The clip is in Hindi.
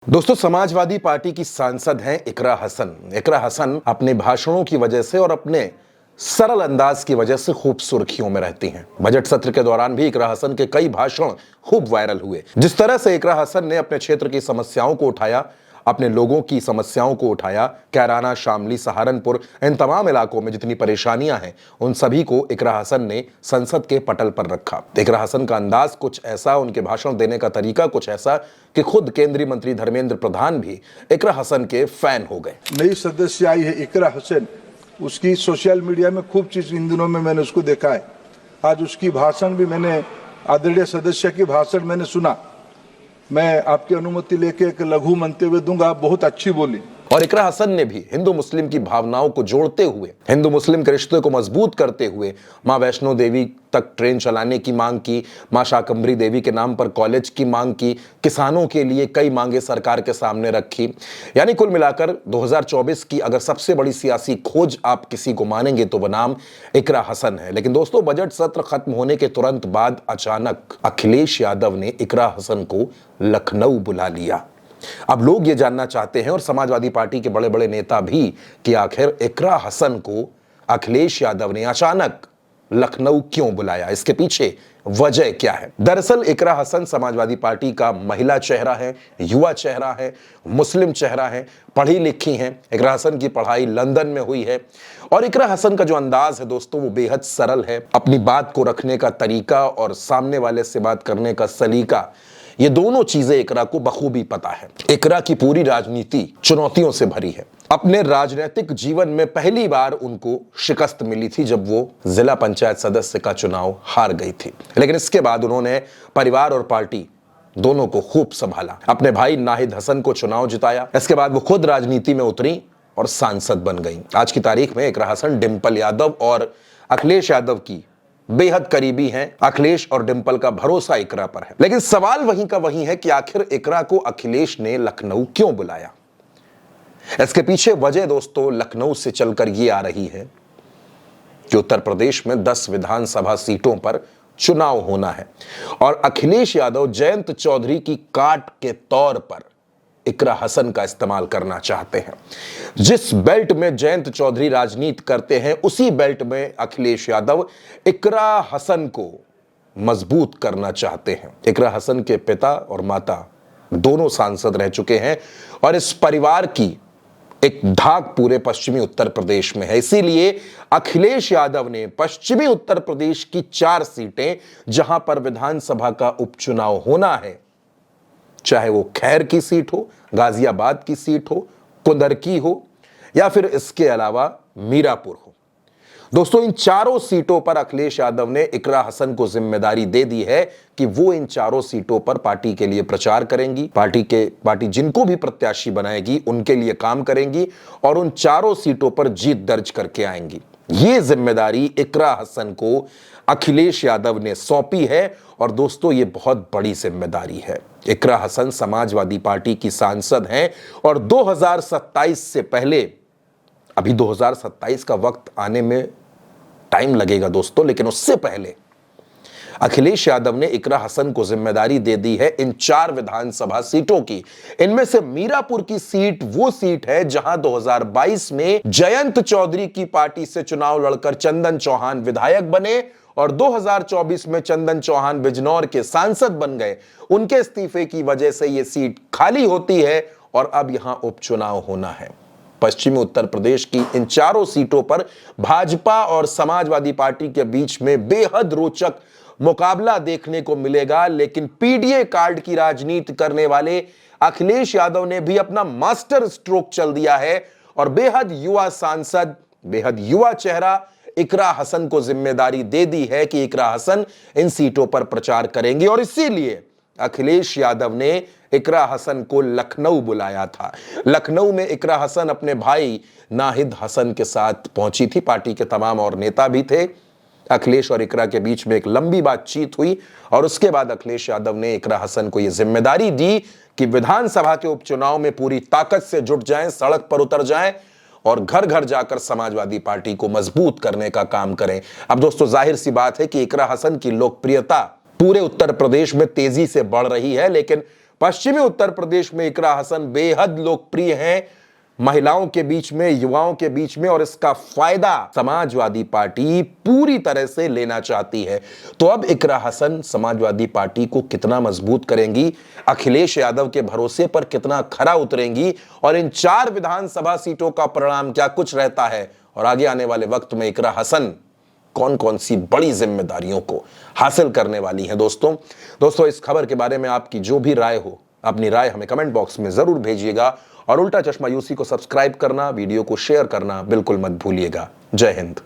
दोस्तों, समाजवादी पार्टी की सांसद हैं इकरा हसन। इकरा हसन अपने भाषणों की वजह से और अपने सरल अंदाज की वजह से खूब सुर्खियों में रहती हैं। बजट सत्र के दौरान भी इकरा हसन के कई भाषण खूब वायरल हुए। जिस तरह से इकरा हसन ने अपने क्षेत्र की समस्याओं को उठाया, अपने लोगों की समस्याओं को उठाया, कैराना, शामली, सहारनपुर, इन तमाम इलाकों में जितनी परेशानियां हैं उन सभी को इकरा हसन ने संसद के पटल पर रखा। इकरा हसन का अंदाज कुछ ऐसा, उनके भाषण देने का तरीका कुछ ऐसा कि खुद केंद्रीय मंत्री धर्मेंद्र प्रधान भी इकरा हसन के फैन हो गए। नई सदस्य आई है इकरा हसन, उसकी सोशल मीडिया में खूब चीज इन दिनों में मैंने उसको देखा है। आज उसकी भाषण भी मैंने, आदरणीय सदस्य की भाषण मैंने सुना। मैं आपकी अनुमति लेके एक लघु मंतव्य दूंगा। बहुत अच्छी बोली। और इकरा हसन ने भी हिंदू मुस्लिम की भावनाओं को जोड़ते हुए, हिंदू मुस्लिम के रिश्ते को मजबूत करते हुए मां वैष्णो देवी तक ट्रेन चलाने की मांग की, मां शाकंभरी देवी के नाम पर कॉलेज की मांग की, किसानों के लिए कई मांगे सरकार के सामने रखी। यानी कुल मिलाकर 2024 की अगर सबसे बड़ी सियासी खोज आप किसी को मानेंगे तो वह नाम इकरा हसन है। लेकिन दोस्तों, बजट सत्र खत्म होने के तुरंत बाद अचानक अखिलेश यादव ने इकरा हसन को लखनऊ बुला लिया। अब लोग ये जानना चाहते हैं और समाजवादी पार्टी के बड़े बड़े नेता भी कि आखिर इकरा हसन को अखिलेश यादव ने अचानक लखनऊ क्यों बुलाया, इसके पीछे वजह क्या है। दरअसल इकरा हसन समाजवादी पार्टी का महिला चेहरा है, युवा चेहरा है, मुस्लिम चेहरा है, पढ़ी लिखी हैं। इकरा हसन की पढ़ाई लंदन में हुई है और इकरा हसन का जो अंदाज है दोस्तों वो बेहद सरल है। अपनी बात को रखने का तरीका और सामने वाले से बात करने का सलीका, ये दोनों चीजें इकरा को बखूबी पता है। इकरा की पूरी राजनीति चुनौतियों से भरी है। अपने राजनीतिक जीवन में पहली बार उनको शिकस्त मिली थी जब वो जिला पंचायत सदस्य का चुनाव हार गई थी। लेकिन इसके बाद उन्होंने परिवार और पार्टी दोनों को खूब संभाला। अपने भाई नाहिद हसन को चुनाव जिताया। इसके बाद वो खुद राजनीति में उतरी और सांसद बन गई। आज की तारीख में इकरा हसन डिंपल यादव और अखिलेश यादव की बेहद करीबी हैं। अखिलेश और डिंपल का भरोसा इकरा पर है। लेकिन सवाल वहीं का वहीं है कि आखिर इकरा को अखिलेश ने लखनऊ क्यों बुलाया। इसके पीछे वजह दोस्तों लखनऊ से चलकर ये आ रही है कि उत्तर प्रदेश में 10 विधानसभा सीटों पर चुनाव होना है और अखिलेश यादव जयंत चौधरी की काट के तौर पर इकरा हसन का इस्तेमाल करना चाहते हैं। जिस बेल्ट में जयंत चौधरी राजनीति करते हैं उसी बेल्ट में अखिलेश यादव इकरा हसन को मजबूत करना चाहते हैं। इकरा हसन के पिता और माता दोनों सांसद रह चुके हैं और इस परिवार की एक धाक पूरे पश्चिमी उत्तर प्रदेश में है। इसीलिए अखिलेश यादव ने पश्चिमी उत्तर प्रदेश की 4 सीटें जहां पर विधानसभा का उपचुनाव होना है, चाहे वो खैर की सीट हो, गाजियाबाद की सीट हो, कुंदरकी हो या फिर इसके अलावा मीरापुर हो, दोस्तों इन चारों सीटों पर अखिलेश यादव ने इकरा हसन को जिम्मेदारी दे दी है कि वो इन चारों सीटों पर पार्टी के लिए प्रचार करेंगी। पार्टी जिनको भी प्रत्याशी बनाएगी उनके लिए काम करेंगी और उन चारों सीटों पर जीत दर्ज करके आएंगी। ये जिम्मेदारी इकरा हसन को अखिलेश यादव ने सौंपी है और दोस्तों ये बहुत बड़ी जिम्मेदारी है। इकरा हसन समाजवादी पार्टी की सांसद हैं और 2027 से पहले, अभी 2027 का वक्त आने में टाइम लगेगा दोस्तों, लेकिन उससे पहले अखिलेश यादव ने इकरा हसन को जिम्मेदारी दे दी है इन 4 विधानसभा सीटों की। इनमें से मीरापुर की सीट वो सीट है जहां 2022 में जयंत चौधरी की पार्टी से चुनाव लड़कर चंदन चौहान विधायक बने और 2024 में चंदन चौहान बिजनौर के सांसद बन गए। उनके इस्तीफे की वजह से यह सीट खाली होती है और अब यहां उपचुनाव होना है। पश्चिमी उत्तर प्रदेश की इन चारों सीटों पर भाजपा और समाजवादी पार्टी के बीच में बेहद रोचक मुकाबला देखने को मिलेगा। लेकिन पीडीए कार्ड की राजनीति करने वाले अखिलेश यादव ने भी अपना मास्टर स्ट्रोक चल दिया है और बेहद युवा सांसद, बेहद युवा चेहरा इकरा हसन को जिम्मेदारी दे दी है कि इकरा हसन इन सीटों पर प्रचार करेंगे और इसीलिए अखिलेश यादव ने इकरा हसन को लखनऊ बुलाया था। लखनऊ में इकरा हसन अपने भाई नाहिद हसन के साथ पहुंची थी। पार्टी के तमाम और नेता भी थे। अखिलेश और इकरा के बीच में एक लंबी बातचीत हुई और उसके बाद अखिलेश यादव ने इकरा हसन को यह जिम्मेदारी दी कि विधानसभा के उपचुनाव में पूरी ताकत से जुट जाएं, सड़क पर उतर जाएं और घर घर जाकर समाजवादी पार्टी को मजबूत करने का काम करें। अब दोस्तों जाहिर सी बात है कि इकरा हसन की लोकप्रियता पूरे उत्तर प्रदेश में तेजी से बढ़ रही है, लेकिन पश्चिमी उत्तर प्रदेश में इकरा हसन बेहद लोकप्रिय हैं महिलाओं के बीच में, युवाओं के बीच में, और इसका फायदा समाजवादी पार्टी पूरी तरह से लेना चाहती है। तो अब इकरा हसन समाजवादी पार्टी को कितना मजबूत करेंगी, अखिलेश यादव के भरोसे पर कितना खरा उतरेंगी, और इन 4 विधानसभा सीटों का परिणाम क्या कुछ रहता है, और आगे आने वाले वक्त में इकरा हसन कौन कौन सी बड़ी जिम्मेदारियों को हासिल करने वाली है। दोस्तों इस खबर के बारे में आपकी जो भी राय हो, अपनी राय हमें कमेंट बॉक्स में जरूर भेजिएगा, और उल्टा चश्मा यूसी को सब्सक्राइब करना, वीडियो को शेयर करना बिल्कुल मत भूलिएगा। जय हिंद।